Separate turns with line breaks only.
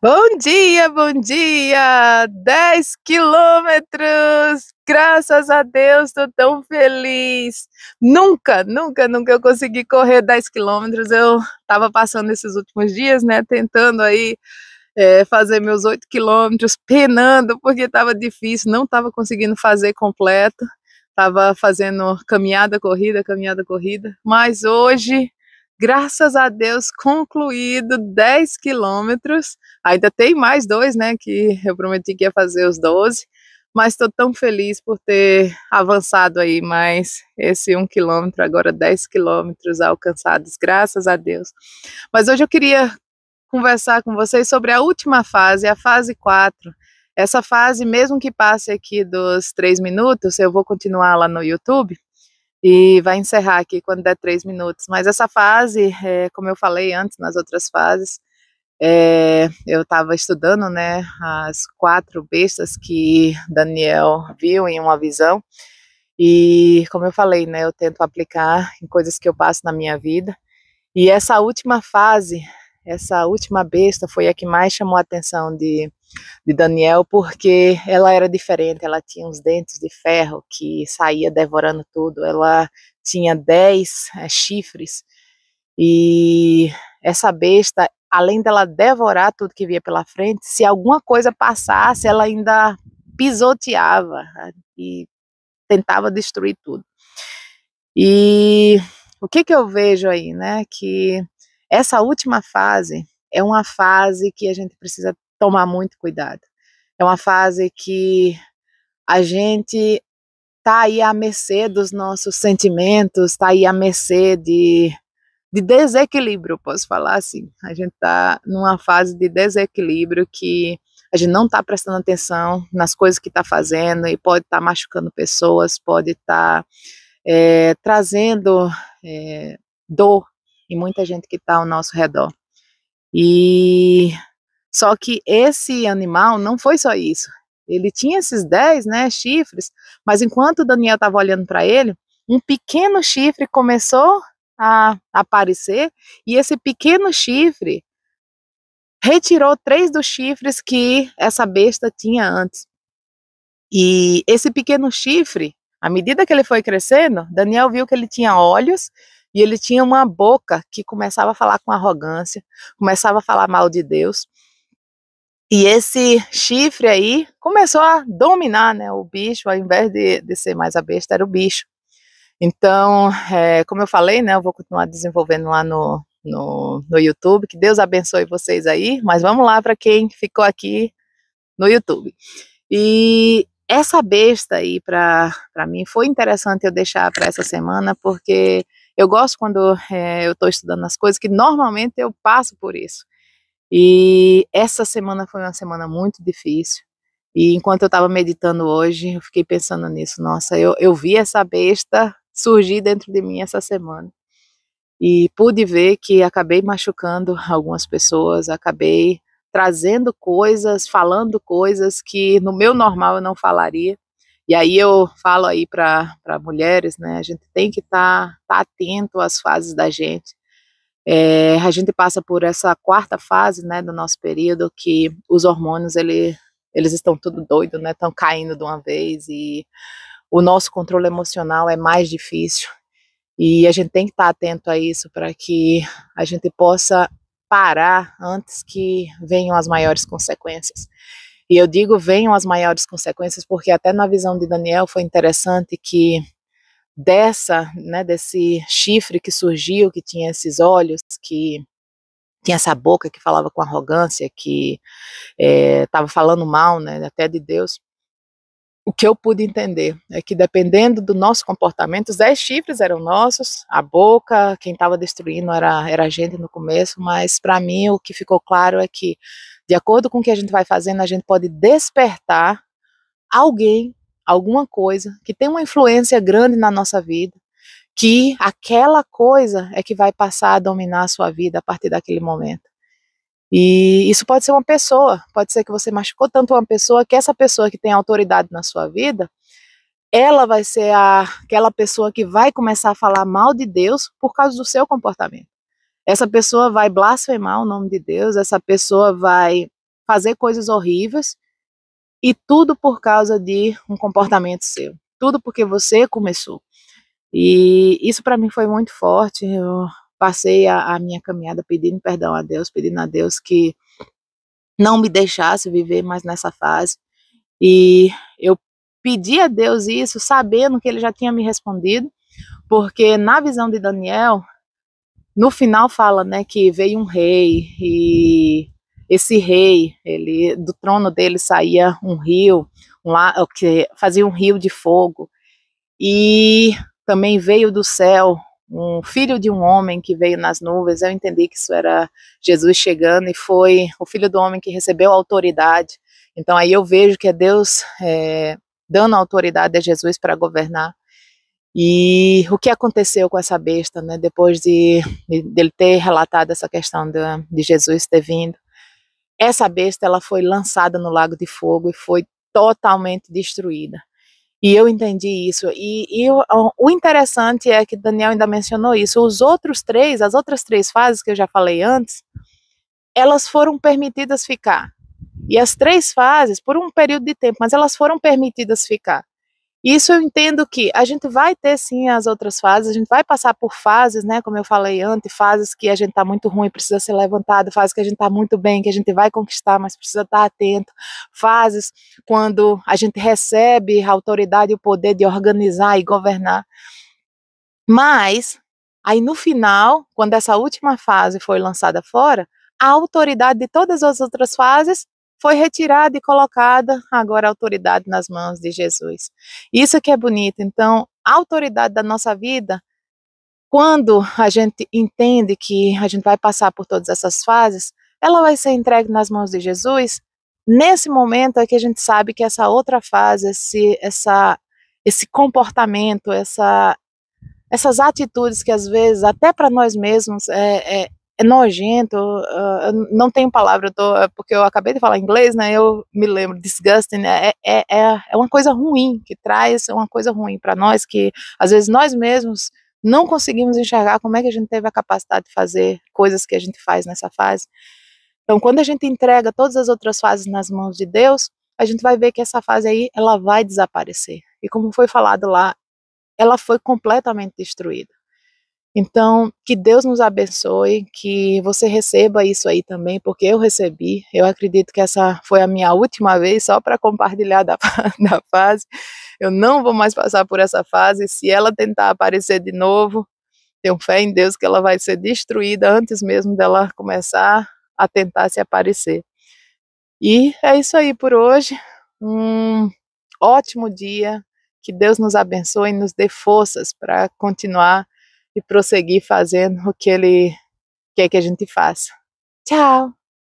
Bom dia, bom dia! 10 quilômetros! Graças a Deus, estou tão feliz! Nunca eu consegui correr 10 quilômetros. Eu estava passando esses últimos dias, né, tentando aí fazer meus 8 quilômetros, penando, porque estava difícil, não estava conseguindo fazer completo. Estava fazendo caminhada, corrida, mas hoje, graças a Deus, concluído 10 quilômetros. Ainda tem mais dois, né, que eu prometi que ia fazer os 12, mas estou tão feliz por ter avançado aí mais esse 1 quilômetro, agora 10 quilômetros alcançados, graças a Deus. Mas hoje eu queria conversar com vocês sobre a última fase, a fase 4. Essa fase, mesmo que passe aqui dos 3 minutos, eu vou continuar lá no YouTube e vai encerrar aqui quando der 3 minutos. Mas essa fase, como eu falei antes, nas outras fases, eu estava estudando, né, as 4 bestas que Daniel viu em uma visão, e como eu falei, né, eu tento aplicar em coisas que eu passo na minha vida, e essa última fase, essa última besta foi a que mais chamou a atenção de Daniel, porque ela era diferente, ela tinha uns dentes de ferro que saía devorando tudo, ela tinha 10 chifres, e essa besta, além dela devorar tudo que via pela frente, se alguma coisa passasse, ela ainda pisoteava e tentava destruir tudo. E o que eu vejo aí, né, que essa última fase é uma fase que a gente precisa tomar muito cuidado. É uma fase que a gente tá aí à mercê dos nossos sentimentos, tá aí à mercê de desequilíbrio, posso falar assim. A gente está numa fase de desequilíbrio que a gente não está prestando atenção nas coisas que está fazendo e pode estar machucando pessoas, pode estar trazendo dor em muita gente que está ao nosso redor. E só que esse animal não foi só isso. Ele tinha esses 10, né, chifres, mas enquanto o Daniel estava olhando para ele, um pequeno chifre começou a aparecer, e esse pequeno chifre retirou 3 dos chifres que essa besta tinha antes. E esse pequeno chifre, à medida que ele foi crescendo, Daniel viu que ele tinha olhos e ele tinha uma boca que começava a falar com arrogância, começava a falar mal de Deus. E esse chifre aí começou a dominar, né, o bicho, ao invés de ser mais a besta, era o bicho. Então, como eu falei, né, eu vou continuar desenvolvendo lá no YouTube, que Deus abençoe vocês aí, mas vamos lá para quem ficou aqui no YouTube. E essa besta aí, para mim, foi interessante eu deixar para essa semana, porque eu gosto quando eu estou estudando as coisas, que normalmente eu passo por isso. E essa semana foi uma semana muito difícil. E enquanto eu estava meditando hoje, eu fiquei pensando nisso. Nossa, eu vi essa besta surgir dentro de mim essa semana. E pude ver que acabei machucando algumas pessoas, acabei trazendo coisas, falando coisas que no meu normal eu não falaria. E aí eu falo aí para mulheres, né? A gente tem que tá atento às fases da gente. A gente passa por essa 4ª fase, né, do nosso período, que os hormônios, eles estão tudo doido, né, estão caindo de uma vez, e o nosso controle emocional é mais difícil, e a gente tem que estar atento a isso para que a gente possa parar antes que venham as maiores consequências. E eu digo venham as maiores consequências porque até na visão de Daniel foi interessante que desse chifre que surgiu, que tinha esses olhos, que tinha essa boca que falava com arrogância, que estava falando mal, né, até de Deus. O que eu pude entender é que dependendo do nosso comportamento, os 10 chifres eram nossos, a boca, quem estava destruindo era a gente no começo, mas para mim o que ficou claro é que, de acordo com o que a gente vai fazendo, a gente pode despertar alguém, alguma coisa, que tem uma influência grande na nossa vida, que aquela coisa é que vai passar a dominar a sua vida a partir daquele momento. E isso pode ser uma pessoa, pode ser que você machucou tanto uma pessoa, que essa pessoa que tem autoridade na sua vida, ela vai ser aquela pessoa que vai começar a falar mal de Deus por causa do seu comportamento. Essa pessoa vai blasfemar o nome de Deus, essa pessoa vai fazer coisas horríveis, e tudo por causa de um comportamento seu. Tudo porque você começou. E isso para mim foi muito forte. Eu passei a minha caminhada pedindo perdão a Deus, pedindo a Deus que não me deixasse viver mais nessa fase. E eu pedi a Deus isso sabendo que ele já tinha me respondido, porque na visão de Daniel, no final fala, né, que veio um rei e esse rei, ele, do trono dele saía um rio, que fazia um rio de fogo, e também veio do céu um filho de um homem que veio nas nuvens. Eu entendi que isso era Jesus chegando, e foi o filho do homem que recebeu a autoridade. Então aí eu vejo que é Deus dando autoridade a Jesus para governar. E o que aconteceu com essa besta, né, depois de ele ter relatado essa questão de Jesus ter vindo? Essa besta, ela foi lançada no lago de fogo e foi totalmente destruída. E eu entendi isso. O interessante é que Daniel ainda mencionou isso. As outras três fases que eu já falei antes, elas foram permitidas ficar. E as três fases, por um período de tempo, mas elas foram permitidas ficar. Isso eu entendo que a gente vai ter sim as outras fases, a gente vai passar por fases, né, como eu falei antes, fases que a gente está muito ruim, precisa ser levantado, fases que a gente está muito bem, que a gente vai conquistar, mas precisa estar atento, fases quando a gente recebe a autoridade e o poder de organizar e governar. Mas, aí no final, quando essa última fase foi lançada fora, a autoridade de todas as outras fases foi retirada e colocada agora a autoridade nas mãos de Jesus. Isso que é bonito. Então, a autoridade da nossa vida, quando a gente entende que a gente vai passar por todas essas fases, ela vai ser entregue nas mãos de Jesus. Nesse momento é que a gente sabe que essa outra fase, esse comportamento, essas atitudes que às vezes até para nós mesmos é nojento, não tenho palavra, porque eu acabei de falar inglês, né, eu me lembro, disgusting, é uma coisa ruim, que traz uma coisa ruim para nós, que às vezes nós mesmos não conseguimos enxergar como é que a gente teve a capacidade de fazer coisas que a gente faz nessa fase. Então, quando a gente entrega todas as outras fases nas mãos de Deus, a gente vai ver que essa fase aí, ela vai desaparecer. E como foi falado lá, ela foi completamente destruída. Então, que Deus nos abençoe, que você receba isso aí também, porque eu recebi. Eu acredito que essa foi a minha última vez, só para compartilhar da fase. Eu não vou mais passar por essa fase. Se ela tentar aparecer de novo, tenho fé em Deus que ela vai ser destruída antes mesmo dela começar a tentar se aparecer. E é isso aí por hoje. Um ótimo dia. Que Deus nos abençoe e nos dê forças para continuar e prosseguir fazendo o que Ele quer que a gente faça. Tchau!